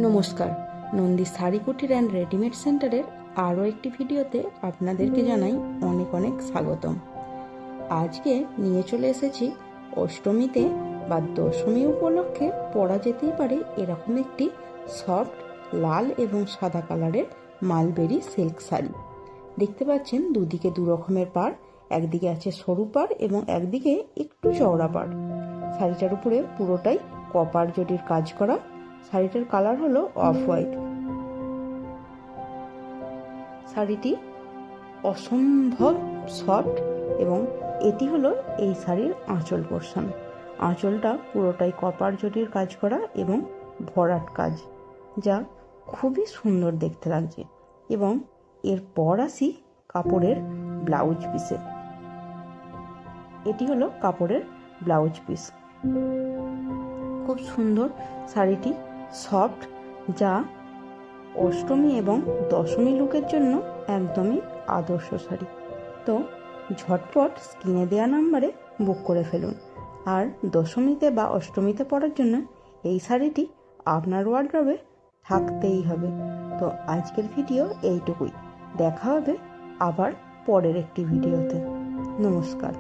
নমস্কার, নন্দী শাড়ি কুটির and readymade সেন্টারের আরও একটি ভিডিওতে আপনাদেরকে জানাই অনেক অনেক স্বাগতম। আজকে নিয়ে চলে এসেছি অষ্টমীতে বা দশমী উপলক্ষে পরা যেতেই পারে এরকম একটি সফট লাল এবং সাদা কালারের মালবেরি সিল্ক শাড়ি। দেখতে পাচ্ছেন দুদিকে দু রকমের পাড়, একদিকে আছে সরু পাড় এবং একদিকে একটু চওড়া পাড়। শাড়িটার উপরে পুরোটাই কপার জরির কাজ করা। শাড়িটার কালার হলো অফ হোয়াইট। শাড়িটি অসম্ভব সফট এবং এটি হলো এই শাড়ির আঁচল পোর্শন। আঁচলটা পুরোটাই কপার জরির কাজ করা এবং ভরাট কাজ, যা খুবই সুন্দর দেখতে লাগছে। এবং এরপর আসি কাপড়ের ব্লাউজ পিসে। এটি হলো কাপড়ের ব্লাউজ পিস। খুব সুন্দর শাড়িটি, সফট, যা অষ্টমী এবং দশমী লুকের জন্য একদমই আদর্শ শাড়ি। তো ঝটপট স্ক্রিনে দেওয়া নাম্বারে বুক করে ফেলুন। আর দশমীতে বা অষ্টমীতে পরার জন্য এই শাড়িটি আপনার ওয়ার্ড্রবে থাকতেই হবে। তো আজকের ভিডিও এইটুকুই। দেখা হবে আবার পরের একটি ভিডিওতে। নমস্কার।